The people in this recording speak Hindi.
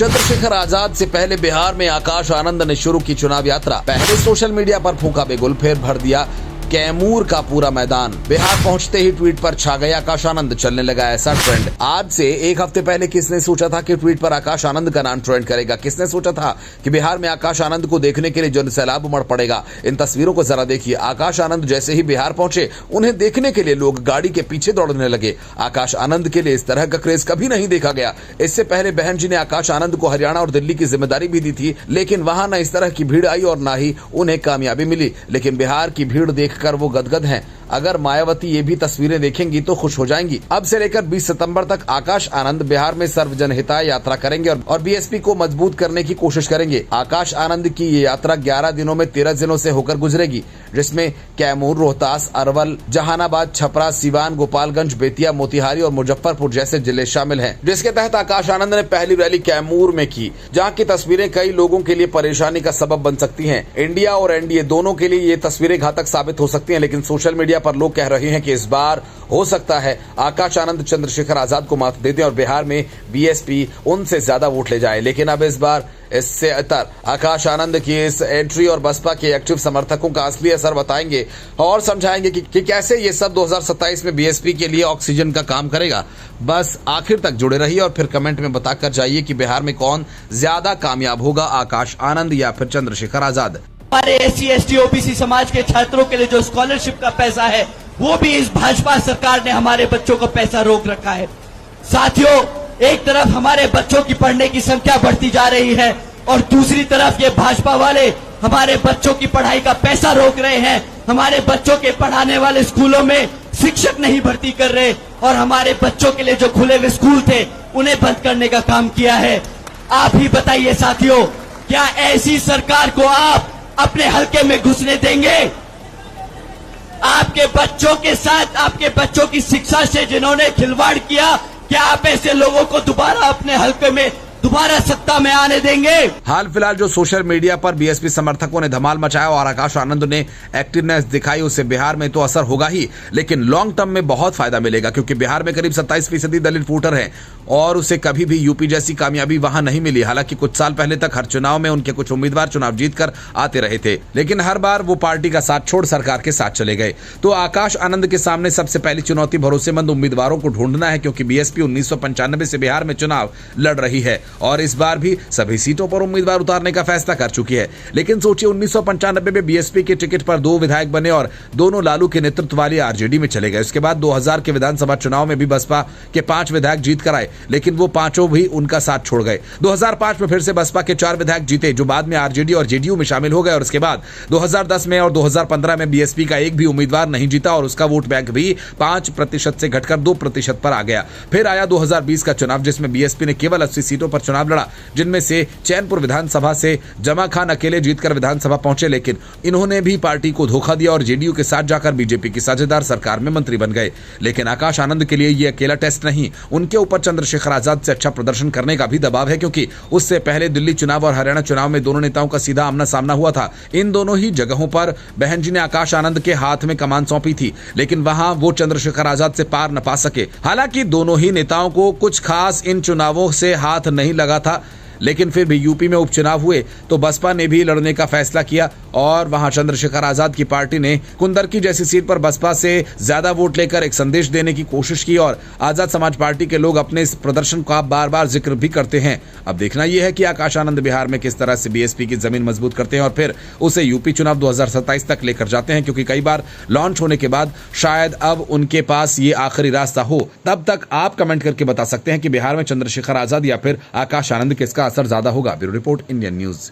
चंद्रशेखर आजाद से पहले बिहार में आकाश आनंद ने शुरू की चुनाव यात्रा। पहले सोशल मीडिया पर फूंका बेगुल, फिर भर दिया कैमूर का पूरा मैदान। बिहार पहुंचते ही ट्वीट पर छा गए आकाश आनंद, चलने लगा ऐसा ट्रेंड। आज से एक हफ्ते पहले किसने सोचा था कि ट्वीट पर आकाश आनंद का नाम ट्रेंड करेगा? किसने सोचा था कि बिहार में आकाश आनंद को देखने के लिए जनसैलाब उमड़ पड़ेगा? इन तस्वीरों को जरा देखिए। आकाश आनंद जैसे ही बिहार पहुंचे, उन्हें देखने के लिए लोग गाड़ी के पीछे दौड़ने लगे। आकाश आनंद के लिए इस तरह का क्रेज कभी नहीं देखा गया। इससे पहले बहन जी ने आकाश आनंद को हरियाणा और दिल्ली की जिम्मेदारी भी दी थी, लेकिन वहां न इस तरह की भीड़ आई और न ही उन्हें कामयाबी मिली। लेकिन बिहार की भीड़ देखकर वो गदगद हैं। अगर मायावती ये भी तस्वीरें देखेंगी तो खुश हो जाएंगी। अब से लेकर 20 सितंबर तक आकाश आनंद बिहार में सर्वजन हिताय यात्रा करेंगे और बीएसपी को मजबूत करने की कोशिश करेंगे। आकाश आनंद की ये यात्रा 11 दिनों में 13 जिलों से होकर गुजरेगी, जिसमें कैमूर, रोहतास, अरवल, जहानाबाद, छपरा, सीवान, गोपालगंज, बेतिया, मोतिहारी और मुजफ्फरपुर जैसे जिले शामिल हैं। जिसके तहत आकाश आनंद ने पहली रैली कैमूर में की, जहाँ की तस्वीरें कई लोगों के लिए परेशानी का सबब बन सकती है। इंडिया और एनडीए दोनों के लिए ये तस्वीरें घातक साबित हो सकती है, लेकिन सोशल मीडिया पर लोग कह रहे हैं कि इस बार हो सकता है आकाश आनंद चंद्रशेखर आजाद को मात दे दें और बिहार में बीएसपी उनसे ज्यादा वोट ले जाए। लेकिन अब इस बार इससे अतर आकाश आनंद की इस एंट्री और बसपा के एक्टिव समर्थकों का असली असर बताएंगे और समझाएंगे कि कैसे ये सब 2027 में बीएसपी के लिए ऑक्सीजन का काम करेगा। बस आखिर तक जुड़े रहिए और फिर कमेंट में बताकर जाइए कि बिहार में कौन ज्यादा कामयाब होगा, आकाश आनंद या फिर चंद्रशेखर आजाद। हमारे SC, ST, OBC समाज के छात्रों के लिए जो स्कॉलरशिप का पैसा है, वो भी इस भाजपा सरकार ने हमारे बच्चों को पैसा रोक रखा है। साथियों, एक तरफ हमारे बच्चों की पढ़ने की संख्या बढ़ती जा रही है और दूसरी तरफ ये भाजपा वाले हमारे बच्चों की पढ़ाई का पैसा रोक रहे हैं। हमारे बच्चों के पढ़ाने वाले स्कूलों में शिक्षक नहीं भर्ती कर रहे और हमारे बच्चों के लिए जो खुले हुए स्कूल थे उन्हें बंद करने का काम किया है। आप ही बताइए साथियों, क्या ऐसी सरकार को आप अपने हलके में घुसने देंगे? आपके बच्चों के साथ, आपके बच्चों की शिक्षा से जिन्होंने खिलवाड़ किया, क्या आप ऐसे लोगों को दोबारा अपने हलके में दोबारा सत्ता में आने देंगे? हाल फिलहाल जो सोशल मीडिया पर बीएसपी समर्थकों ने धमाल मचाया और आकाश आनंद ने एक्टिवनेस दिखाई, उससे बिहार में तो असर होगा ही, लेकिन लॉन्ग टर्म में बहुत फायदा मिलेगा, क्योंकि बिहार में करीब 27% दलित वोटर हैं और उसे कभी भी यूपी जैसी कामयाबी वहां नहीं मिली। हालांकि कुछ साल पहले तक हर चुनाव में उनके कुछ उम्मीदवार चुनाव जीतकर आते रहे थे, लेकिन हर बार वो पार्टी का साथ छोड़ सरकार के साथ चले गए। तो आकाश आनंद के सामने सबसे पहली चुनौती भरोसेमंद उम्मीदवारों को ढूंढना है, क्योंकि बीएसपी 1995 से बिहार में चुनाव लड़ रही है और इस बार भी सभी सीटों पर उम्मीदवार उतारने का फैसला कर चुकी है। लेकिन सोचिए, 1995 में बीएसपी के टिकट पर 2 विधायक बने और दोनों लालू के नेतृत्व वाली आरजेडी में चले गए। उसके बाद 2000 के विधानसभा चुनाव में भी बसपा के 5 विधायक जीत कर आए, लेकिन वो पांचों भी उनका साथ छोड़ गए। 2005 में फिर से बसपा के 4 विधायक जीते, जो बाद में आरजेडी और जेडीयू में शामिल हो गए। और उसके बाद 2010 में और 2015 में बीएसपी का एक भी उम्मीदवार नहीं जीता और उसका वोट बैंक भी 5% से घटकर 2% पर आ गया। फिर आया 2020 का चुनाव, जिसमें बीएसपी ने केवल 80 सीटों पर चुनाव लड़ा, जिनमें से चैनपुर विधानसभा से जमा खान अकेले जीतकर विधानसभा पहुंचे, लेकिन इन्होंने भी पार्टी को धोखा दिया और जेडीयू के साथ जाकर बीजेपी की साझेदार सरकार में मंत्री बन गए। लेकिन आकाश आनंद के लिए यह अकेला टेस्ट नहीं, उनके ऊपर चंद्रशेखर आजाद से अच्छा प्रदर्शन करने का भी दबाव है, क्योंकि उससे पहले दिल्ली चुनाव और हरियाणा चुनाव में दोनों नेताओं का सीधा आमना सामना हुआ था। इन दोनों ही जगहों पर बहन जी ने आकाश आनंद के हाथ में कमान सौंपी थी, लेकिन वहां वो चंद्रशेखर आजाद से पार न पा सके। हालांकि दोनों ही नेताओं को कुछ खास इन चुनावों से हाथ नहीं लगा था, लेकिन फिर भी यूपी में उपचुनाव हुए तो बसपा ने भी लड़ने का फैसला किया और वहां चंद्रशेखर आजाद की पार्टी ने कुंदरकी जैसी सीट पर बसपा से ज्यादा वोट लेकर एक संदेश देने की कोशिश की और आजाद समाज पार्टी के लोग अपने इस प्रदर्शन का बार बार जिक्र भी करते हैं। अब देखना यह है कि आकाश आनंद बिहार में किस तरह से बीएसपी की जमीन मजबूत करते हैं और फिर उसे यूपी चुनाव 2027 तक लेकर जाते हैं, क्योंकि कई बार लॉन्च होने के बाद शायद अब उनके पास ये आखिरी रास्ता हो। तब तक आप कमेंट करके बता सकते हैं कि बिहार में चंद्रशेखर आजाद या फिर आकाश आनंद किसका असर ज्यादा होगा। Bureau report, Indian news.